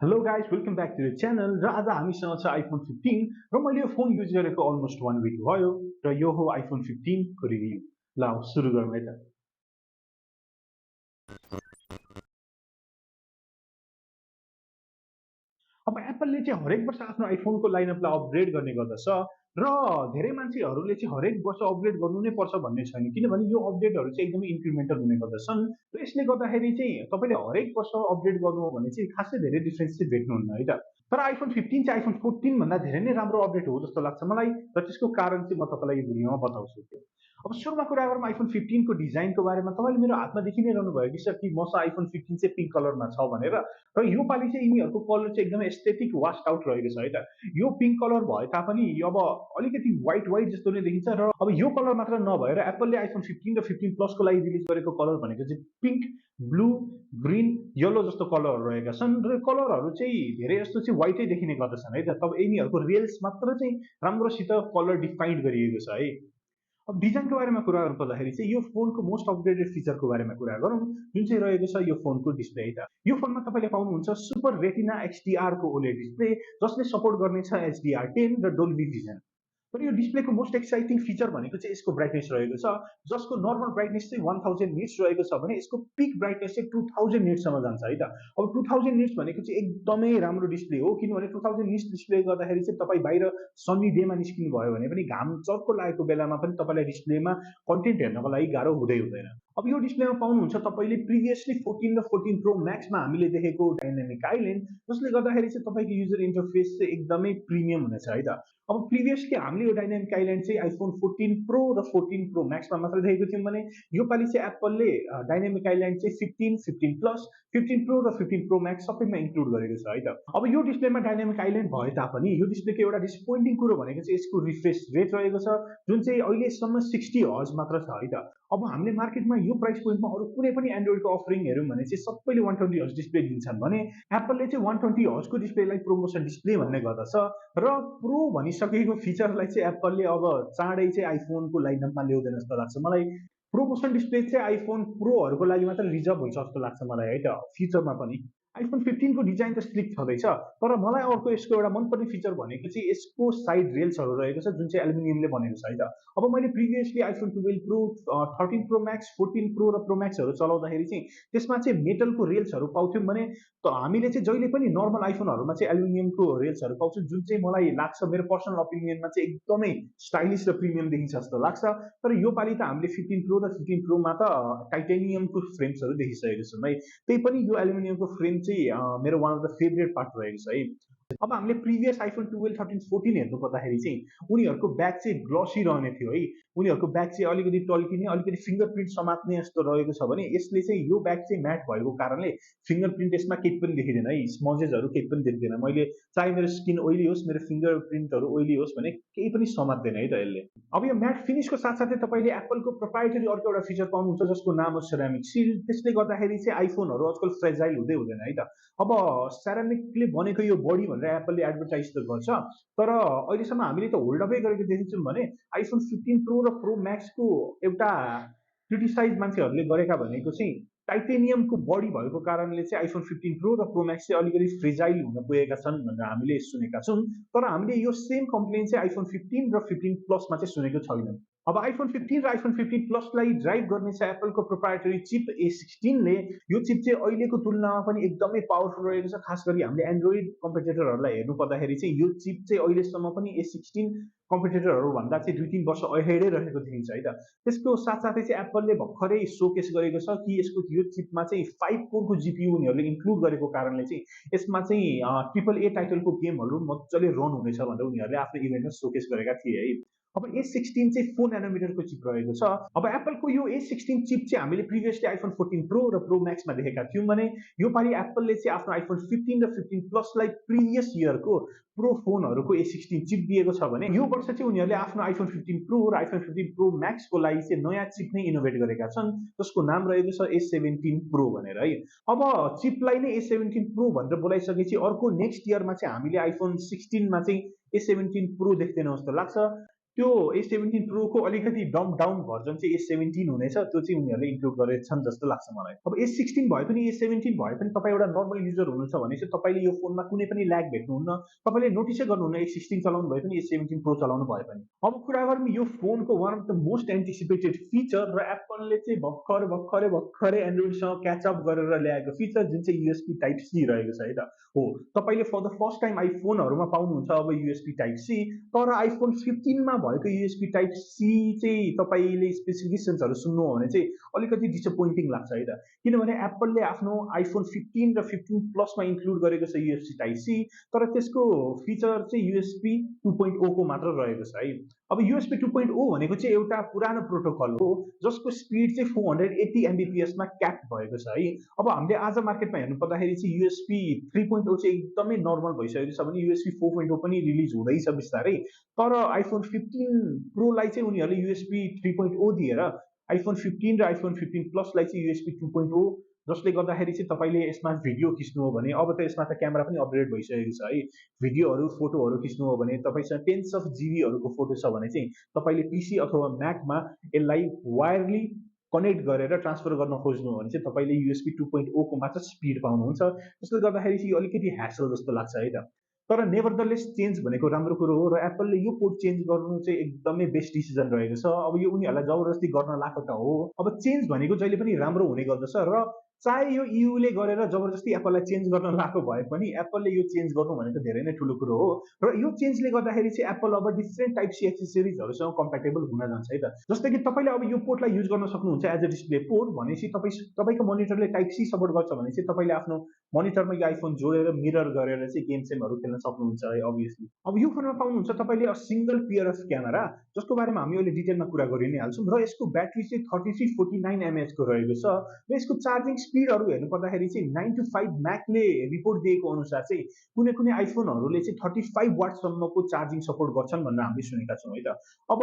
Hello guys, welcome back to the channel. र आज हामीसँग छ iPhone 15 र मैले यो फोन युज गरेको अलमोस्ट 1 वीक भयो र यो हो iPhone 15 को रिभ्यू। ल सुरु गरौँ है त। अब एप्पलले चाहिँ हरेक वर्ष आफ्नो आइफोनको लाइनअपलाई अपग्रेड गर्ने गर्दछ र धेरै मान्छेहरूले चाहिँ हरेक वर्ष अपग्रेड गर्नु नै पर्छ भन्ने छैन, किनभने यो अपडेटहरू चाहिँ एकदमै इन्क्रिमेन्टल हुने गर्दछन् र यसले गर्दाखेरि चाहिँ तपाईँले हरेक वर्ष अपडेट गर्नु हो भने चाहिँ खासै धेरै डिफरेन्स चाहिँ भेट्नुहुन्न है त। तर iPhone 15 चाहिँ iPhone 14 भन्दा धेरै नै राम्रो अपडेट हो जस्तो लाग्छ मलाई र त्यसको कारण चाहिँ म तपाईँलाई यो भिडियोमा बताउँछु। अब सुरुमा कुरा गरौँ iPhone 15 को डिजाइनको बारेमा। तपाईँले मेरो हातमा देखि नै रहनु भयो कि सर कि मसँग iPhone 15 चाहिँ पिङ्क कलरमा छ भनेर, र योपालि चाहिँ यिनीहरूको कलर चाहिँ एकदमै एस्थेटिक वास्ट आउट रहेको छ है त। यो पिङ्क कलर भए तापनि अब अलिकति व्हाइट व्हाइट जस्तो नै देखिन्छ र अब यो कलर मात्र नभएर एप्पलले iPhone 15 र 15 प्लस को लागि रिलिज गरेको कलर भनेको चाहिँ पिङ्क, ब्लू, ग्रीन, येलो जस्तो कलरहरू रहेका छन् र कलरहरू चाहिँ धेरै जस्तो चाहिँ व्हाइटै देखिने गर्दछन् है त। तब यिनीहरूको रेल्स मात्र चाहिँ राम्रोसित कलर डिफाइन्ड गरिएको छ है। अब डिजाइनको बारेमा कुरा गर्नुपर्दाखेरि चाहिँ यो फोनको मोस्ट अपग्रेडेड फिचरको बारेमा कुरा गरौँ, जुन चाहिँ रहेको छ यो फोनको डिस्प्ले है त। यो फोनमा तपाईँले पाउनुहुन्छ सुपर रेटिना XDR को ओलेड डिस्प्ले, जसले सपोर्ट गर्नेछ HDR10 र डोल्बी भिजन। तर यो डिस्प्लेको मोस्ट एक्साइटिङ फिचर भनेको चाहिँ यसको ब्राइटनेस रहेको छ, जसको नर्मल ब्राइटनेस चाहिँ 1000 निट्स रहेको छ भने यसको पिक ब्राइटनेस चाहिँ 2000 निट्ससम्म जान्छ है त। अब 2000 निट्स भनेको चाहिँ एकदमै राम्रो डिस्प्ले हो, किनभने 2000 निट्स डिस्प्ले गर्दाखेरि चाहिँ तपाईँ बाहिर सनी डेमा निस्किनु भयो भने पनि घाम चर्को लागेको बेलामा पनि तपाईँलाई डिस्प्लेमा कन्टेन्ट हेर्नको लागि गाह्रो हुँदैन। अब यो डिस्प्लेमा पाउनुहुन्छ तपाईँले प्रिभियसली 14 र 14 प्रो म्याक्समा हामीले देखेको डाइनामिक आइल्यान्ड, जसले गर्दाखेरि चाहिँ तपाईँको युजर इन्टरफेस चाहिँ एकदमै प्रिमियम हुनेछ है त। अब प्रिभियसली हामीले यो डाइनामिक आइल्यान्ड चाहिँ iPhone 14 प्रो र 14 प्रो म्याक्समा मात्र देखेको थियौँ भने योपालि चाहिँ एप्पलले डाइनामिक आइल्यान्ड चाहिँ 15, 15 प्लस, 15 प्रो र 15 प्रो म्याक्स सबैमा इन्क्लुड गरेको छ है त। अब यो डिस्प्लेमा डाइनामिक आइल्यान्ड भए तापनि यो डिस्प्लेको एउटा डिसपोइन्टिङ कुरो भनेको चाहिँ यसको रिफ्रेश रेट रहेको छ, जुन चाहिँ अहिलेसम्म 60 हर्ज मात्र छ है त। अब हामीले मार्केटमा यो प्राइस पोइन्टमा अरू कुनै पनि एन्ड्रोइडको अफरिङ हेऱ्यौँ भने चाहिँ सबैले 120 हर्ज डिस्प्ले दिन्छन् भने एप्पलले चाहिँ 120 हर्जको डिस्प्लेलाई प्रोमोसन डिस्प्ले भन्ने गर्दछ र प्रो भनिसकेको फिचरलाई चाहिँ एप्पलले अब चाँडै चाहिँ आइफोनको लाइनअपमा ल्याउँदैन जस्तो लाग्छ मलाई। प्रोमोसन डिस्प्ले चाहिँ आइफोन प्रोहरूको लागि मात्र रिजर्भ हुन्छ जस्तो लाग्छ मलाई है त। फ्युचरमा पनि iPhone 15 को डिजाइन त स्लिक छँदैछ, तर मलाई अर्को यसको एउटा मनपर्ने फिचर भनेको चाहिँ यसको साइड रेल्सहरू रहेको छ, जुन चाहिँ एल्युमिनियमले बनेको छ है त। अब मैले previously iPhone 12 pro, 13 pro Max, 14 pro र प्रो म्याक्सहरू चलाउँदाखेरि चाहिँ त्यसमा चाहिँ मेटलको रेल्सहरू पाउँथ्यौँ भने हामीले चाहिँ जहिले पनि नर्मल आइफोनहरूमा चाहिँ एल्युमिनियमको रेल्सहरू पाउँछौँ, जुन चाहिँ मलाई लाग्छ मेरो पर्सनल ओपिनियनमा चाहिँ एकदमै स्टाइलिस र प्रिमियम देखिन्छ जस्तो लाग्छ। तर योपालि त हामीले 15 प्रो र 15 प्रोमा त टाइटेनियमको फ्रेम्सहरू देखिसकेको छौँ है। त्यही पनि यो एल्युमिनियमको फ्रेम चाहिँ मेरो one of the favourite part रहेको छ है। अब हामीले प्रिभियस iPhone 12, 13, 14 हेर्नु पर्दाखेरि चाहिँ उनीहरूको ब्याक चाहिँ ग्लसी रहने थियो है। उनीहरूको ब्याक चाहिँ अलिकति टल्किने, अलिकति फिङ्गरप्रिन्ट समात्ने जस्तो रहेको छ भने यसले चाहिँ यो ब्याक चाहिँ म्याट भएको कारणले फिङ्गरप्रिन्ट यसमा केही पनि देखिँदैन है, स्मजेसहरू केही पनि देख्दैन। मैले चाहे मेरो स्किन ओइली होस्, मेरो फिङ्गरप्रिन्टहरू ओइली होस् भने केही पनि समात्दैन है त यसले। अब यो म्याट फिनिसको साथसाथै तपाईँले एप्पलको प्रोप्राइटरी अर्को एउटा फिचर पाउनुहुन्छ जसको नाम हो सेरामिक सिल। त्यसले गर्दाखेरि चाहिँ आइफोनहरू आजकल फ्रेजाइल हुँदैन है त। अब सेरामिकले बनेको यो बडी भनेर एप्पलले एडभर्टाइज त गर्छ, तर अहिलेसम्म हामीले त होल्डअपै गरेको देखेछौँ भने iPhone 15 प्रो र प्रो म्याक्सको एउटा क्रिटिसाइज मान्छेहरूले गरेका भनेको चाहिँ टाइटेनियमको बडी भएको कारणले चाहिँ iPhone 15 प्रो र प्रो म्याक्स चाहिँ अलिकति फ्रेजाइल हुन पुगेका छन् भनेर हामीले सुनेका छौँ। तर हामीले यो सेम कम्प्लेन चाहिँ iPhone 15 र 15 प्लसमा चाहिँ सुनेको छैनौँ। अब iPhone 15 र iPhone 15 प्लसलाई ड्राइभ गर्ने छ एप्पलको प्रोप्राइटरी चिप A16 ले। यो चिप चाहिँ अहिलेको तुलनामा पनि एकदमै पावरफुल रहेको छ, खास गरी हामीले एन्ड्रोइड कम्पिटिटरहरूलाई हेर्नु पर्दाखेरि चाहिँ यो चिप चाहिँ अहिलेसम्म पनि A16 कम्पिटिटरहरू भन्दा चाहिँ 2-3 वर्ष अहेडै रहेको देखिन्छ है त। त्यसको साथसाथै चाहिँ एप्पलले भर्खरै सोकेस गरेको छ कि यसको यो चिपमा चाहिँ 5 कोरको जीपीयू उनीहरूले इन्क्लुड गरेको कारणले चाहिँ यसमा चाहिँ AAA टाइटलको गेमहरू मजाले रन हुनेछ भनेर उनीहरूले आफ्नो इभेन्टमा सोकेस गरेका थिए है। अब A16 चाहिँ 4 नैनोमिटरको चिप रहेको छ। अब एप्पलको यो A16 चिप चाहिँ हामीले प्रिभियसली iPhone 14 प्रो र प्रो म्याक्समा देखेका थियौँ भने योपालि एप्पलले चाहिँ आफ्नो iPhone 15 र 15 प्लसलाई प्रिभियस इयरको प्रो फोनहरूको A16 चिप दिएको छ भने यो वर्ष चाहिँ उनीहरूले आफ्नो iPhone 15 प्रो र iPhone 15 प्रो म्याक्सको लागि चाहिँ नयाँ चिप नै इनोभेट गरेका छन्, जसको नाम रहेको छ A17 प्रो भनेर है। अब चिपलाई नै A17 प्रो भनेर बोलाइसकेपछि अर्को नेक्स्ट इयरमा चाहिँ हामीले iPhone 16मा चाहिँ A17 प्रो देख्दैनौँ जस्तो लाग्छ। त्यो A17 Pro को अलिकति डम्प डाउन भर्जन चाहिँ A17 हुनेछ, त्यो चाहिँ उनीहरूले इन्क्लुड गरेका छन् जस्तो लाग्छ मलाई। अब A16 भए पनि A17 भए पनि तपाईँ एउटा नर्मल युजर हुनुहुन्छ भने चाहिँ तपाईँले यो फोनमा कुनै पनि ल्याग भेट्नुहुन्न, तपाईँले नोटिसै गर्नुहुन्न A16 चलाउनु भए पनि A17 Pro चलाउनु भए पनि। अब कुरा गरौँ यो फोनको one of the most anticipated feature र एप्पलले चाहिँ भर्खरै एन्ड्रोइडसँग क्याचअप गरेर ल्याएको फिचर जुन चाहिँ USB टाइप सी रहेको छ है त। हो, तपाईँले फर द फर्स्ट टाइम आइफोनहरूमा पाउनुहुन्छ अब USB टाइप सी, तर आइफोन 15 मा भएको USB टाइप सी चाहिँ तपाईँले स्पेसिफिकेसन्सहरू सुन्नु हो भने चाहिँ अलिकति डिसपोइन्टिङ लाग्छ है त। किनभने एप्पलले आफ्नो आइफोन 15 र 15 प्लसमा इन्क्लुड गरेको छ USB टाइप सी, तर त्यसको फिचर चाहिँ USB 2.0 को मात्र रहेको छ है। अब USB 2.0 भनेको चाहिँ एउटा पुरानो प्रोटोकल हो जसको स्पिड चाहिँ 480 Mbps मा क्याप भएको छ है। अब हामीले आज मार्केटमा हेर्नु पर्दाखेरि चाहिँ USB 3.0 चाहिँ एकदमै नर्मल भइसकेको छ भने USB 4.0 पनि रिलिज हुँदैछ बिस्तारै। तर आइफोन 15 प्रोलाई चाहिँ उनीहरूले USB 3.0 दिएर आइफोन 15 र आइफोन 15 प्लसलाई चाहिँ USB 2.0, जसले गर्दाखेरि चाहिँ तपाईँले यसमा भिडियो खिच्नु हो भने, अब त यसमा त क्यामेरा पनि अपग्रेड भइसकेको छ है, भिडियोहरू फोटोहरू खिच्नु हो भने तपाईँसँग टेन्स अफ जिबीहरूको फोटो छ भने चाहिँ तपाईँले पीसी अथवा म्याकमा यसलाई वायरली कनेक्ट गरेर ट्रान्सफर गर्न खोज्नु हो भने चाहिँ तपाईँले USB 2.0 को मात्र स्पिड पाउनुहुन्छ, जसले गर्दाखेरि चाहिँ अलिकति ह्यासल जस्तो लाग्छ है त। तर नेभरदलेस चेन्ज भनेको राम्रो कुरो हो र एप्पलले यो कोड चेन्ज गर्नु चाहिँ एकदमै बेस्ट डिसिजन रहेको छ। अब यो उनीहरूलाई जबरजस्ती गर्न लाएको त हो, अब चेन्ज भनेको जहिले पनि राम्रो हुने गर्दछ र चाहे यो इयुले गरेर जबरजस्ती एप्पललाई चेन्ज गर्न लाएको भए पनि एप्पलले यो चेन्ज गर्नु भनेको धेरै नै ठुलो कुरो हो र यो चेन्जले गर्दाखेरि चाहिँ एप्पल अब डिफ्रेन्ट टाइप सी एक्सेसरिजहरूसँग कम्प्याटेबल हुन जान्छ है त। जस्तै कि तपाईँले अब यो पोर्टलाई युज गर्न सक्नुहुन्छ एज अ डिस्प्ले पोर्ट भनेपछि तपाईँको मोनिटरले टाइप सी सपोर्ट गर्छ भने चाहिँ तपाईँले आफ्नो मोनिटरमा यो आइफोन जोडेर मिरर गरेर चाहिँ गेम सेमहरू खेल्न सक्नुहुन्छ है अभियसली। अब यो फोनमा पाउनुहुन्छ तपाईँले a single pair of camera, जसको बारेमा हामी अहिले डिटेलमा कुरा गरि नै हाल्छौँ, र यसको ब्याट्री चाहिँ 3349 mAh को रहेको छ र यसको चार्जिङ स्पिडहरू हेर्नु पर्दाखेरि चाहिँ 9 to 5 म्याकले रिपोर्ट दिएको अनुसार चाहिँ कुनै कुनै आइफोनहरूले चाहिँ 35 वाटसम्मको चार्जिङ सपोर्ट गर्छन् भनेर हामीले सुनेका छौँ है त। अब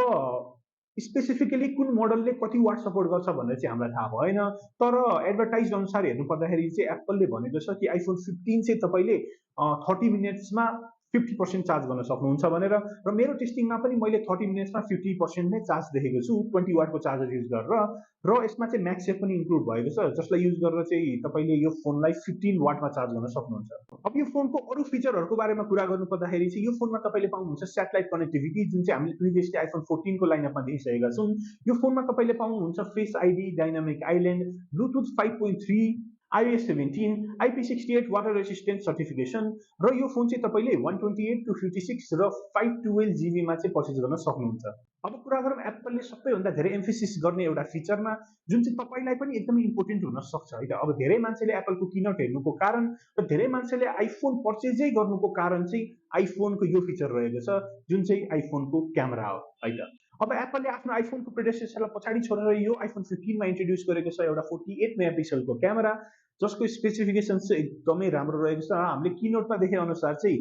स्पेसिफिकली कुन मोडलले कति वाट सपोर्ट गर्छ भनेर चाहिँ हामीलाई थाहा भएन, तर एडभर्टाइज अनुसार हेर्नु पर्दाखेरि चाहिँ एप्पलले भनेको छ कि आइफोन 15 चाहिँ तपाईँले 30 मिनट्समा 50% चार्ज गर्न सक्नुहुन्छ भनेर, र मेरो टेस्टिङमा पनि मैले 30 मिनट्समा 50% नै चार्ज देखेको छु 20 वाटको चार्जर युज गरेर, र यसमा चाहिँ म्याक्सेफ पनि इन्क्लुड भएको छ जसलाई युज गरेर चाहिँ तपाईँले यो फोनलाई 15 वाटमा चार्ज गर्न सक्नुहुन्छ। अब यो फोनको अरू फिचरहरूको बारेमा कुरा गर्नु पर्दाखेरि चाहिँ यो फोनमा तपाईँले पाउनुहुन्छ स्याटेलाइट कनेक्टिभिटी, जुन चाहिँ हामीले प्रिभियसली आइफोन 14 को लाइनअपमा देखिसकेका छौँ। यो फोनमा तपाईँले पाउनुहुन्छ face ID, dynamic island, Bluetooth 5.3, iOS 17, IP68 water resistant certification, र यो फोन चाहिँ तपाईँले 128 to 56 र 512 GB मा चाहिँ पर्चेज गर्न सक्नुहुन्छ। अब कुरा गरौँ एप्पलले सबैभन्दा धेरै एम्फेसिस गर्ने एउटा फिचरमा, जुन चाहिँ तपाईँलाई पनि एकदमै इम्पोर्टेन्ट हुन सक्छ है त। अब धेरै मान्छेले एप्पलको किनोट हेर्नुको कारण र धेरै मान्छेले आइफोन पर्चेजै गर्नुको कारण चाहिँ आइफोनको यो फिचर रहेको छ, जुन चाहिँ आइफोनको क्यामेरा हो है त। अब एप्पलले आफ्नो आइफोनको प्रेडेसेसरलाई पछाडि छोडेर यो आइफोन 15 मा इन्ट्रोड्युस गरेको छ एउटा 48 मेगापिक्सलको क्यामेरा, जसको स्पेसिफिकेसन्स चाहिँ एकदमै राम्रो रहेको छ। हामीले किनोटमा देखे अनुसार चाहिँ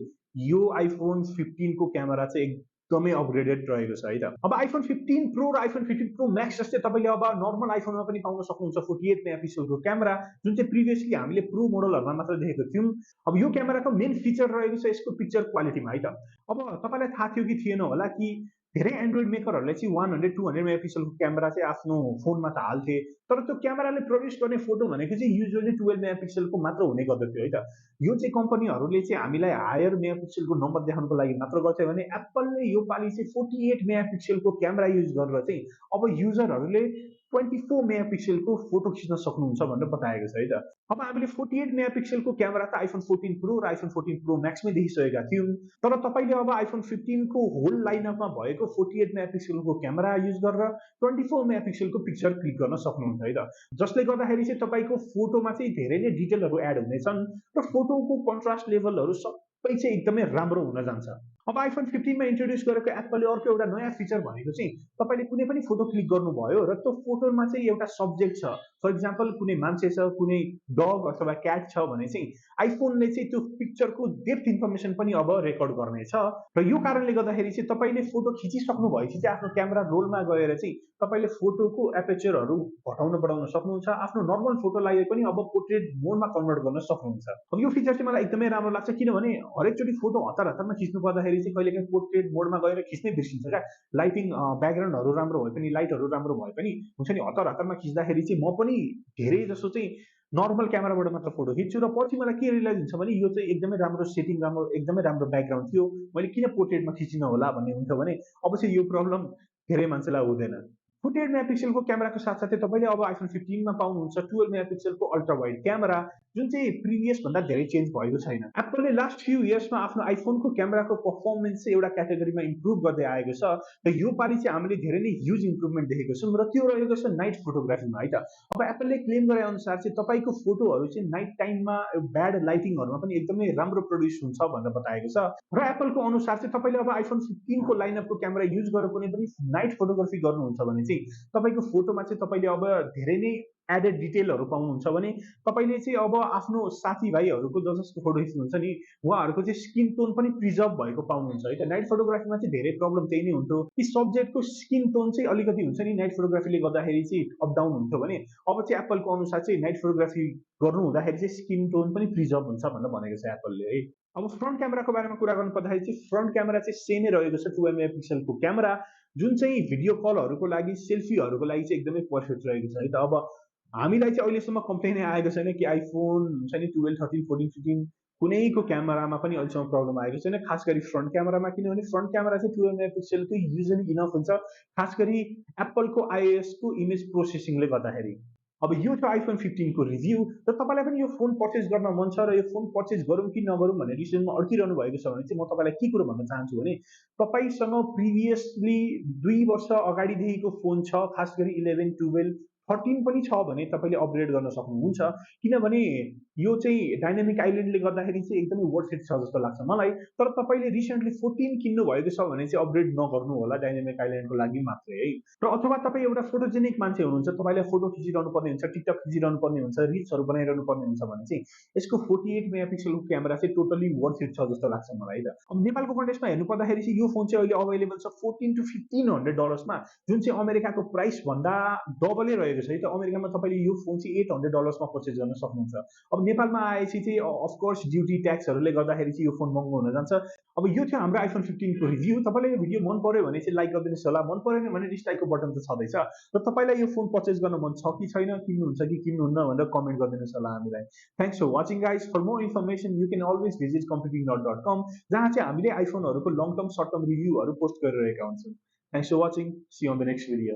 यो आइफोन 15 को क्यामेरा चाहिँ एकदमै अपग्रेडेड रहेको छ है त। अब आइफोन 15 प्रो र आइफोन 15 प्रो म्याक्स जस्तै तपाईँले अब नर्मल आइफोनमा पनि पाउन सक्नुहुन्छ 48 मेगापिक्सलको क्यामेरा, जुन चाहिँ प्रिभियसली हामीले प्रो मोडलहरूमा मात्र देखेको थियौँ। अब यो क्यामेराको मेन फिचर रहेको छ यसको पिक्चर क्वालिटीमा है त। अब तपाईँलाई थाहा थियो कि थिएन होला कि धेरै एन्ड्रोइड मेकरहरूले चाहिँ 100-200 मेगापिक्सलको क्यामेरा चाहिँ आफ्नो फोनमा त हाल्थे, तर त्यो क्यामेराले प्रड्युस गर्ने फोटो भनेको चाहिँ युजुअली 12 मेगापिक्सलको मात्र हुने गर्दथ्यो है त। यो चाहिँ कम्पनीहरूले चाहिँ हामीलाई हायर मेगापिक्सलको नम्बर देखाउनको लागि मात्र गर्थ्यो भने एप्पलले यो पालि चाहिँ 48 मेगापिक्सलको क्यामेरा युज गरेर चाहिँ अब युजरहरूले 24 मेगापिक्सलको फोटो खिच्न सक्नुहुन्छ भनेर बताएको छ है त। अब हामीले 48 मेगापिक्सलको क्यामेरा त आइफोन 14 प्रो र आइफोन 14 प्रो म्याक्समै देखिसकेका थियौँ, तर तपाईँले अब आइफोन 15 को होल लाइनअपमा भएको 48 मेगापिक्सलको क्यामेरा युज गरेर 24 मेगापिक्सलको पिक्चर क्लिक गर्न सक्नुहुन्छ है त, जसले गर्दाखेरि चाहिँ तपाईँको फोटोमा चाहिँ धेरै नै डिटेलहरू एड हुनेछन् र फोटोको कन्ट्रास्ट लेभलहरू सबै चाहिँ एकदमै राम्रो हुन जान्छ। अब आइफोन 15 मा इन्ट्रोड्युस गरेको एप्पलले अर्को एउटा नयाँ फिचर भनेको चाहिँ तपाईँले कुनै पनि फोटो क्लिक गर्नुभयो र त्यो फोटोमा चाहिँ एउटा सब्जेक्ट छ, फर इक्जाम्पल कुनै मान्छे छ, कुनै डग अथवा क्याट छ भने चाहिँ आइफोनले चाहिँ त्यो पिक्चरको डेप्थ इन्फर्मेसन पनि अब रेकर्ड गर्नेछ, र यो कारणले गर्दाखेरि चाहिँ तपाईँले फोटो खिचिसक्नु भएपछि चाहिँ आफ्नो क्यामेरा रोलमा गएर चाहिँ तपाईँले फोटोको एपेचरहरू घटाउन बढाउन सक्नुहुन्छ, आफ्नो नर्मल फोटोलाई पनि अब पोर्ट्रेट मोडमा कन्भर्ट गर्न सक्नुहुन्छ। अब यो फिचर चाहिँ मलाई एकदमै राम्रो लाग्छ, किनभने हरेकचोटि फोटो हतारमा खिच्नु पर्दाखेरि खिच्दाखेरि चाहिँ कहिलेकाहीँ पोर्ट्रेट मोडमा गएर खिच्नै बिर्सिन्छ क्या। लाइटिङ ब्याकग्राउन्डहरू राम्रो भए पनि, लाइटहरू राम्रो भए पनि हुन्छ नि, हतार हतारमा खिच्दाखेरि चाहिँ म पनि धेरै जसो चाहिँ नर्मल क्यामेराबाट मात्र फोटो खिच्छु र पछि मलाई के रियलाइज हुन्छ भने यो चाहिँ एकदमै राम्रो सेटिङ, राम्रो एकदमै राम्रो ब्याकग्राउन्ड थियो, मैले किन पोर्ट्रेटमा खिचिन होला भन्ने हुन्थ्यो भने अब चाहिँ यो प्रब्लम धेरै मान्छेलाई हुँदैन। 48 मेगापिक्सलको क्यामेराको साथसाथै तपाईँले अब iPhone 15 मा पाउनुहुन्छ 12 मेगापिक्सलको अल्ट्रा वाइड क्यामेरा, जुन चाहिँ प्रिभियस भन्दा धेरै चेन्ज भएको छैन। एप्पलले लास्ट फ्यु इयर्समा आफ्नो आइफोनको क्यामेराको पर्फर्मेन्स चाहिँ एउटा क्याटेगोरीमा इम्प्रुभ गर्दै आएको छ र यो पालि चाहिँ हामीले धेरै नै ह्युज इम्प्रुभमेन्ट देखेको छौँ र त्यो रहेको छ नाइट फोटोग्राफीमा है त। अब एप्पलले क्लेम गरे अनुसार चाहिँ तपाईँको फोटोहरू चाहिँ नाइट टाइममा ब्याड लाइटिङहरूमा पनि एकदमै राम्रो प्रोड्युस हुन्छ भनेर बताएको छ र एप्पलको अनुसार चाहिँ तपाईँले अब iPhone 15 को लाइनअपको क्यामेरा युज गरेर कुनै पनि नाइट फोटोग्राफी गर्नुहुन्छ भने चाहिँ तपाईँको फोटोमा चाहिँ तपाईँले अब धेरै नै एडेड डिटेलहरू पाउनुहुन्छ भने तपाईँले चाहिँ अब आफ्नो साथीभाइहरूको जसको फोटो खिच्नुहुन्छ नि उहाँहरूको चाहिँ स्किन टोन पनि प्रिजर्भ भएको पाउनुहुन्छ है त। नाइट फोटोग्राफीमा चाहिँ धेरै प्रब्लम त्यही नै हुन्थ्यो कि सब्जेक्टको स्किन टोन चाहिँ अलिकति हुन्छ नि नाइट फोटोग्राफीले गर्दाखेरि चाहिँ अप डाउन हुन्थ्यो भने अब चाहिँ एप्पलको अनुसार चाहिँ नाइट फोटोग्राफी गर्नु हुँदाखेरि चाहिँ स्किन टोन पनि प्रिजर्भ हुन्छ भनेर भनेको छ एप्पलले है। अब फ्रन्ट क्यामेराको बारेमा कुरा गर्नु पर्दाखेरि चाहिँ फ्रन्ट क्यामेरा चाहिँ सेमै रहेको छ 12 मेगापिक्सलको क्यामेरा, जुन चाहिँ भिडियो कलहरूको लागि सेल्फीहरूको लागि चाहिँ एकदमै पर्फेक्ट रहेको छ है त। अब हामीलाई चाहिँ अहिलेसम्म कम्प्लेनै आएको छैन कि आइफोन हुन्छ नि 12, 13, 14, 15 कुनैको क्यामेरामा पनि अहिलेसम्म प्रब्लम आएको छैन, खास गरी फ्रन्ट क्यामेरामा, किनभने फ्रन्ट क्यामेरा चाहिँ 12 मेगापिक्सलको युजली इनफ हुन्छ, खास गरी एप्पलको आइओएसको इमेज प्रोसेसिङले गर्दाखेरि। अब यो छ iPhone 15 को रिभ्यू र तपाईँलाई पनि यो फोन पर्चेस गर्न मन छ र यो फोन पर्चेस गरौँ कि नगरौँ भन्ने डिसिजनमा अड्किरहनु भएको छ भने चाहिँ म तपाईँलाई के कुरो भन्न चाहन्छु भने तपाईँसँग प्रिभियसली 2 वर्ष अगाडिदेखिको फोन छ, खास गरी 11, 12, 13 पनि छ भने तपाईँले अपग्रेड गर्न सक्नुहुन्छ, किनभने यो चाहिँ डाइनामिक आइल्यान्डले गर्दाखेरि चाहिँ एकदमै वर्थ इट छ जस्तो लाग्छ मलाई। तर तपाईँले रिसेन्टली 14 किन्नु भएको छ भने चाहिँ अपग्रेड नगर्नु होला डाइनामिक आइल्यान्डको लागि मात्रै है। र अथवा तपाईँ एउटा फोटोजेनिक मान्छे हुनुहुन्छ, तपाईँले फोटो खिचिरहनु पर्ने हुन्छ, टिकटक खिचिरहनु पर्ने हुन्छ, रिल्सहरू बनाइरहनु पर्ने हुन्छ भने चाहिँ यसको 48 मेगापिक्सलको क्यामेरा चाहिँ टोटली वर्थ इट छ जस्तो लाग्छ मलाई है त। अब नेपालको कन्टेक्स्टमा हेर्नु पर्दाखेरि चाहिँ यो फोन चाहिँ अहिले अभाइलेबल छ $14 to $1500 मा, जुन चाहिँ अमेरिकाको प्राइस भन्दा डबलै रहेको छ है त। अमेरिकामा तपाईँले यो फोन चाहिँ $800 मा पर्चेस गर्न सक्नुहुन्छ। अब नेपालमा आएपछि चाहिँ अफकोर्स ड्युटी ट्याक्सहरूले गर्दाखेरि चाहिँ यो फोन महँगो हुन जान्छ। अब यो थियो हाम्रो iPhone 15 को रिभ्यू। तपाईँलाई यो भिडियो मन पर्यो भने चाहिँ लाइक गरिदिनुहोस् होला, मन परेन भने डिसलाइकको बटन त छँदैछ र तपाईँलाई यो फोन पर्चेस गर्न मन छ कि छैन, किन्नुहुन्छ कि किन्नुहुन्न भनेर कमेन्ट गरिदिनुहोस् होला हामीलाई। Thanks for watching guys. For more information you can always visit computingnerd.com, जहाँ चाहिँ हामीले आइफोनहरूको लङ टर्म सर्ट टर्म रिभ्यूहरू पोस्ट गरिरहेका हुन्छौँ। Thanks for watching, see you on the next video.